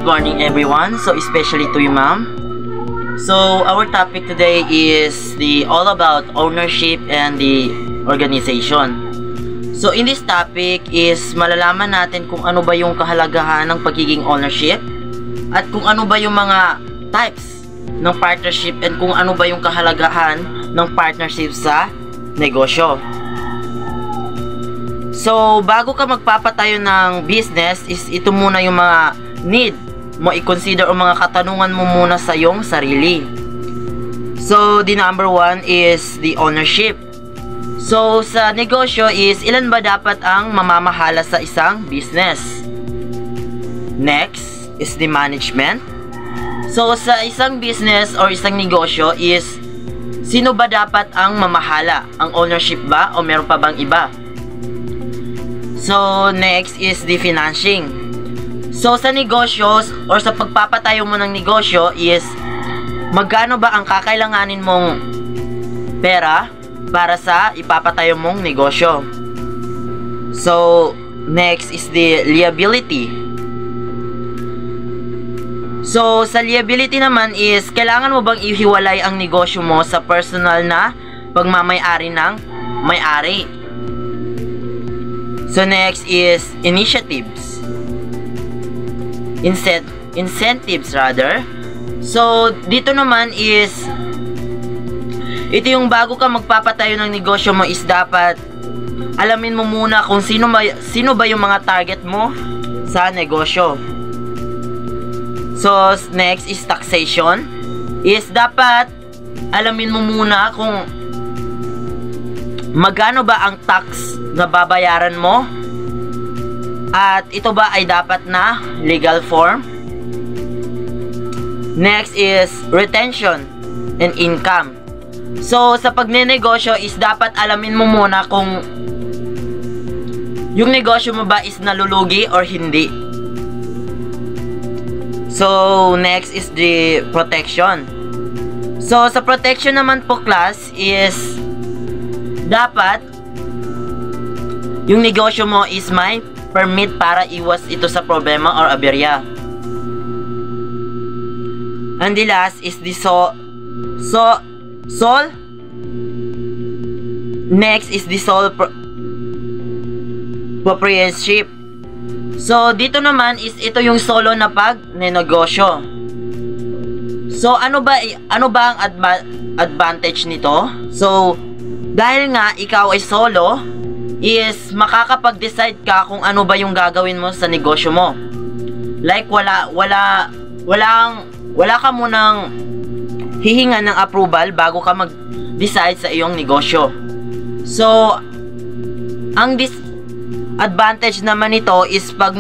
morning everyone, so especially to you ma'am. So our topic today is all about ownership and the organization. So in this topic is malalaman natin kung ano ba yung kahalagahan ng pagiging ownership at kung ano ba yung mga types ng partnership and kung ano ba yung kahalagahan ng partnership sa negosyo. So bago ka magpapatayo ng business is ito muna yung mga need mo i-consider o mga katanungan mo muna sa iyong sarili. So the number one is the ownership. So sa negosyo is ilan ba dapat ang mamamahala sa isang business? Next is the management. So sa isang business or isang negosyo is sino ba dapat ang mamahala? Ang ownership ba o meron pa bang iba? So next is the financing. So sa negosyo or sa pagpapatayo mo ng negosyo is magkano ba ang kakailanganin mong pera para sa ipapatayo mong negosyo? So next is the liability. So sa liability naman is kailangan mo bang ihiwalay ang negosyo mo sa personal na pagmamay-ari ng may-ari? So next is initiatives. Incentives rather. So dito naman is ito yung bago ka magpapatayo ng negosyo mo is dapat alamin mo muna kung sino ba yung mga target mo sa negosyo. So next is taxation. Is dapat alamin mo muna kung magkano ba ang tax na babayaran mo at ito ba ay dapat na legal form. Next is retention and income. So sa pagnenegosyo is dapat alamin mo muna kung yung negosyo mo ba is nalulugi or hindi. So next is the protection. So sa protection naman po class is dapat yung negosyo mo is may permit para iwas ito sa problema or aberya. And the last is the sole. Next is the sole proprietorship. So dito naman is ito yung solo na pagnenegosyo. So ano ba ang advantage nito? So dahil nga ikaw ay solo is makakapag-decide ka kung ano ba yung gagawin mo sa negosyo mo. Like wala ka munang hihinga ng approval bago ka mag-decide sa iyong negosyo. So ang disadvantage naman nito is pag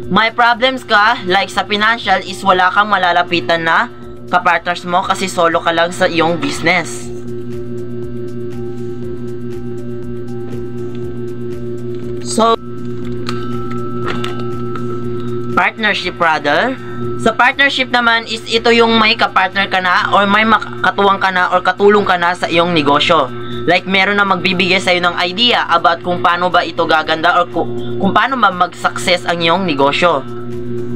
may problems ka like sa financial is wala kang malalapitan na kapartners mo kasi solo ka lang sa iyong business. So partnership rather. Sa partnership naman is ito yung may kapartner ka na or may makatuwang ka na or katulong ka na sa iyong negosyo. Like meron na magbibigay sa iyo ng idea about kung paano ba ito gaganda or kung paano ba mag-success ang iyong negosyo.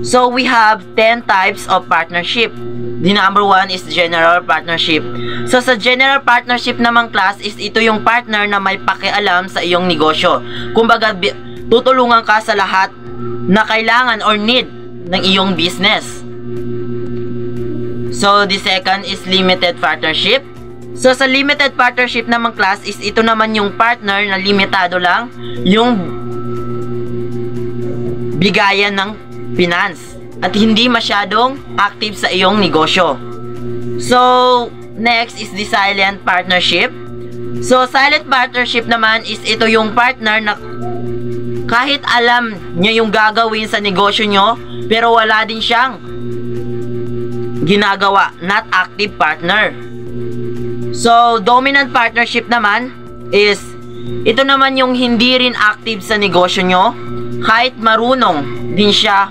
So we have 10 types of partnership. The number one is general partnership. So sa general partnership naman class is ito yung partner na may pakialam sa iyong negosyo. Kumbaga tutulungan ka sa lahat na kailangan or need ng iyong business. So the second is limited partnership. So sa limited partnership naman class is ito naman yung partner na limitado lang yung bigayan ng finance at hindi masyadong active sa iyong negosyo. So next is the silent partnership. So silent partnership naman is ito yung partner na kahit alam niya yung gagawin sa negosyo nyo pero wala din siyang ginagawa, not active partner. So dominant partnership naman is ito naman yung hindi rin active sa negosyo nyo kahit marunong din siya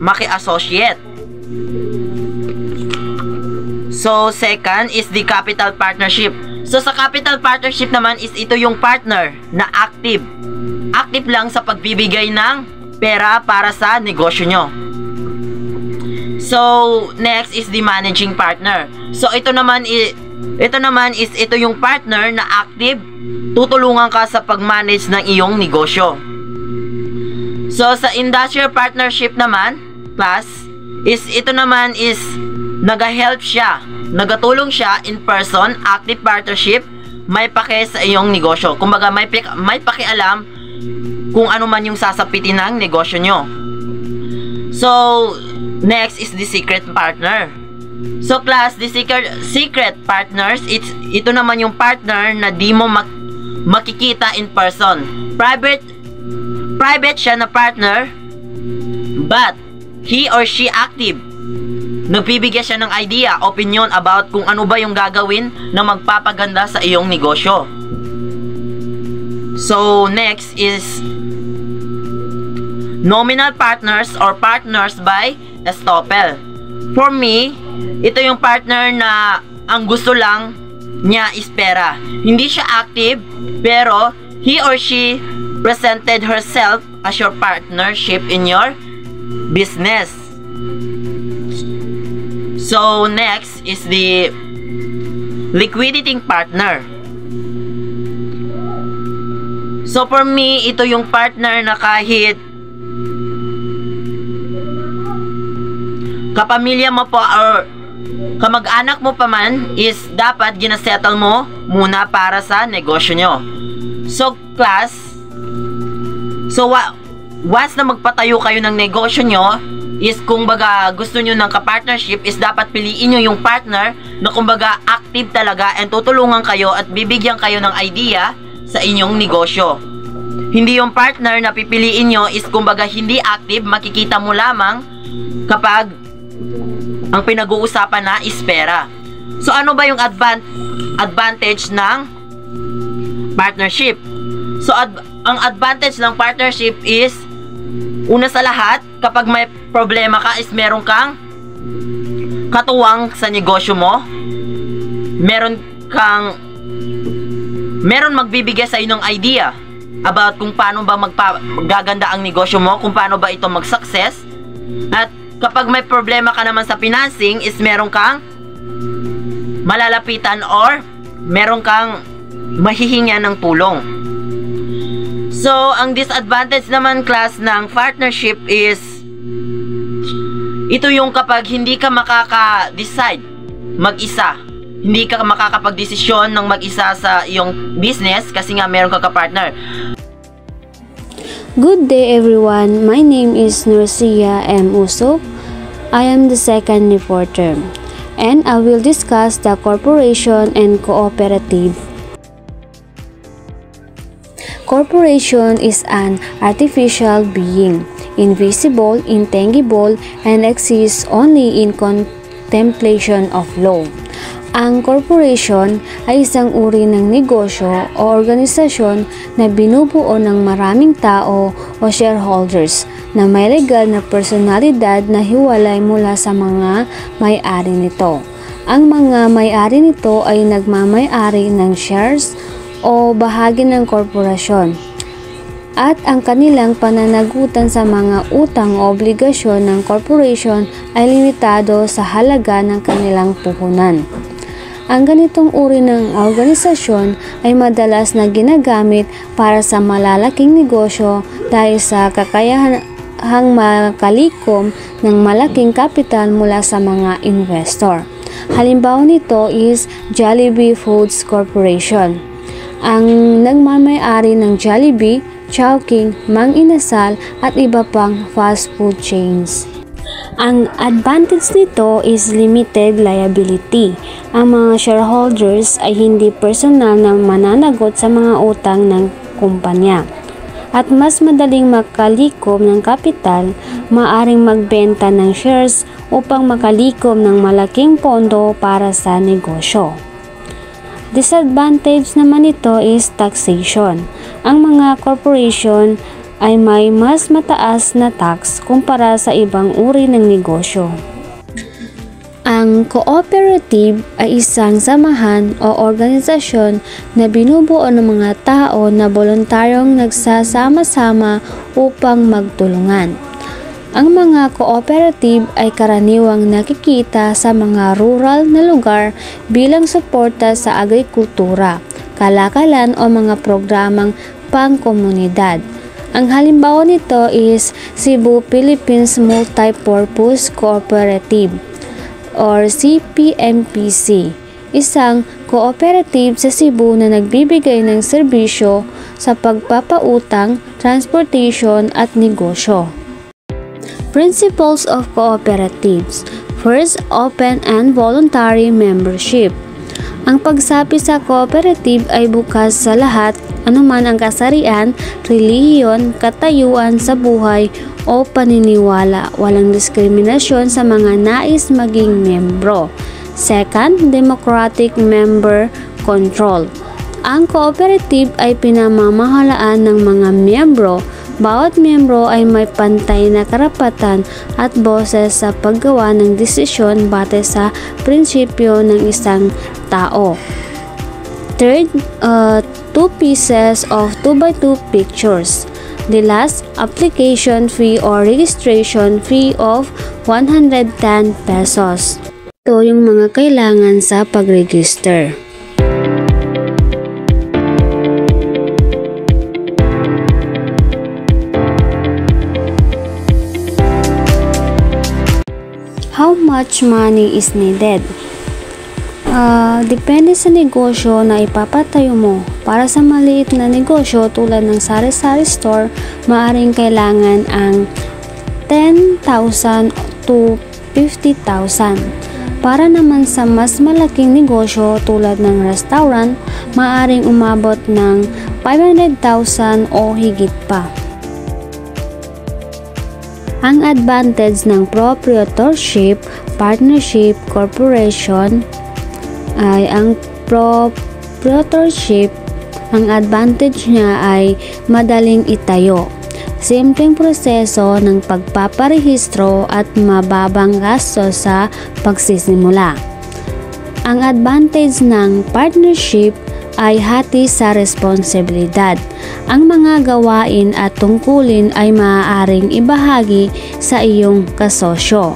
maki-associate. So second is the capital partnership. So sa capital partnership naman is ito yung partner na active lang sa pagbibigay ng pera para sa negosyo nyo. So, next is the managing partner. So, ito naman is yung partner na active, tutulungan ka sa pag-manage ng iyong negosyo. So, sa industrial partnership naman, class, ito naman is nag-help siya, nagatulong siya in person, active partnership, may pake sa iyong negosyo. Kumbaga, may pakialam kung ano man yung sasapitin ng negosyo nyo. So, next is the secret partner. So, class, the secret partners, ito naman yung partner na di mo makikita in person. Private siya na partner, but he or she active. Nagbibigay siya ng idea, opinion about kung ano ba yung gagawin na magpapaganda sa iyong negosyo. So, next is nominal partners or partners by estoppel. For me, ito yung partner na ang gusto lang niya is pera. Hindi siya active, pero he or she presented herself as your partnership in your business. So, next is the liquidating partner. So, for me, ito yung partner na kahit kapamilya mo po or kamag-anak mo pa man is dapat ginasettle mo muna para sa negosyo nyo. So, class, once na magpatayo kayo ng negosyo nyo, is kung baga gusto nyo ng kapartnership, is dapat piliin nyo yung partner na kumbaga active talaga and tutulungan kayo at bibigyan kayo ng idea sa inyong negosyo. Hindi yung partner na pipiliin nyo is kumbaga hindi active, makikita mo lamang kapag ang pinag-uusapan na is pera. So, ano ba yung advantage ng partnership? So, ang advantage ng partnership is, una sa lahat, kapag may problema ka is meron kang katuwang sa negosyo mo. Meron magbibigay sa iyo ng idea about kung paano ba magaganda ang negosyo mo, kung paano ba ito mag-success. At kapag may problema ka naman sa financing is meron kang malalapitan or meron kang mahihinga ng tulong. So, ang disadvantage naman, class, ng partnership is ito yung kapag hindi ka makaka-decide mag-isa. Hindi ka makakapag-desisyon ng mag-isa sa iyong business kasi nga meron ka ka-partner. Good day everyone, my name is Nursia M. Usop. I am the second reporter and I will discuss the corporation and cooperative. Corporation is an artificial being, invisible, intangible, and exists only in contemplation of law. Ang corporation ay isang uri ng negosyo o organisasyon na binubuo ng maraming tao o shareholders na may legal na personalidad na hiwalay mula sa mga may-ari nito. Ang mga may-ari nito ay nagmamay-ari ng shares o bahagi ng korporasyon at ang kanilang pananagutan sa mga utang o obligasyon ng corporation ay limitado sa halaga ng kanilang puhunan. Ang ganitong uri ng organisasyon ay madalas na ginagamit para sa malalaking negosyo dahil sa kakayahang makalikom ng malaking kapital mula sa mga investor. Halimbawa nito is Jollibee Foods Corporation. Ang nagmamay-ari ng Jollibee, Chowking, Mang Inasal at iba pang fast food chains. Ang advantage nito is limited liability. Ang mga shareholders ay hindi personal na mananagot sa mga utang ng kumpanya. At mas madaling makalikom ng kapital, maaring magbenta ng shares upang makalikom ng malaking pondo para sa negosyo. Disadvantage naman ito is taxation. Ang mga corporation ay may mas mataas na tax kumpara sa ibang uri ng negosyo. Ang cooperative ay isang samahan o organisasyon na binubuo ng mga tao na voluntaryong nagsasama-sama upang magtulungan. Ang mga cooperative ay karaniwang nakikita sa mga rural na lugar bilang suporta sa agrikultura, kalakalan o mga programang pangkomunidad. Ang halimbawa nito is Cebu Philippines Multipurpose Cooperative or CPMPC, isang cooperative sa Cebu na nagbibigay ng serbisyo sa pagpapautang, transportation at negosyo. Principles of cooperatives. First, open and voluntary membership. Ang pagsapi sa cooperative ay bukas sa lahat, anuman ang kasarian, relihiyon, katayuan sa buhay o paniniwala. Walang diskriminasyon sa mga nais maging membro. Second, democratic member control. Ang cooperative ay pinamamahalaan ng mga miyembro. Bawat miyembro ay may pantay na karapatan at boses sa paggawa ng desisyon batay sa prinsipyo ng isang tao. Third, 2 pieces of 2x2 pictures. The last, application fee or registration fee of 110 pesos. Ito yung mga kailangan sa pag-register. How much money is needed? Depende sa negosyo na ipapatayo mo. Para sa maliit na negosyo tulad ng sari-sari store, maaring kailangan ang 10,000 to 50,000. Para naman sa mas malaking negosyo tulad ng restaurant, maaring umabot ng 500,000 o higit pa. Ang advantage ng proprietorship, partnership, corporation ay ang proprietorship, ang advantage niya ay madaling itayo, simpleng proseso ng pagpaparehistro at mababang gasto sa pagsisimula. Ang advantage ng partnership ay hati sa responsibilidad. Ang mga gawain at tungkulin ay maaaring ibahagi sa iyong kasosyo.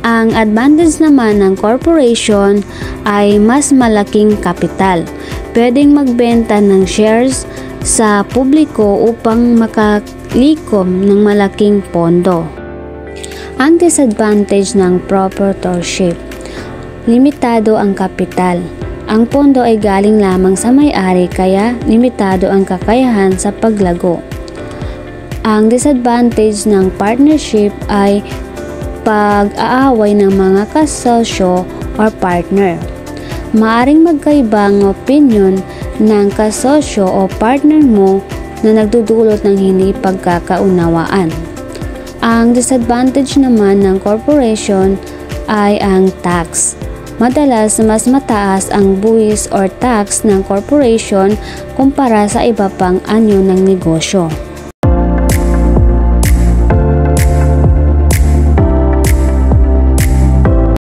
Ang advantage naman ng corporation ay mas malaking kapital. Pwedeng magbenta ng shares sa publiko upang makalikom ng malaking pondo. Ang disadvantage ng proprietorship, limitado ang kapital. Ang pondo ay galing lamang sa may-ari kaya limitado ang kakayahan sa paglago. Ang disadvantage ng partnership ay pag-aaway ng mga kasosyo or partner. Maaring magkaibang opinion ng kasosyo o partner mo na nagdudulot ng hindi pagkakaunawaan. Ang disadvantage naman ng corporation ay ang tax. Madalas mas mataas ang buwis or tax ng corporation kumpara sa iba pang anyo ng negosyo.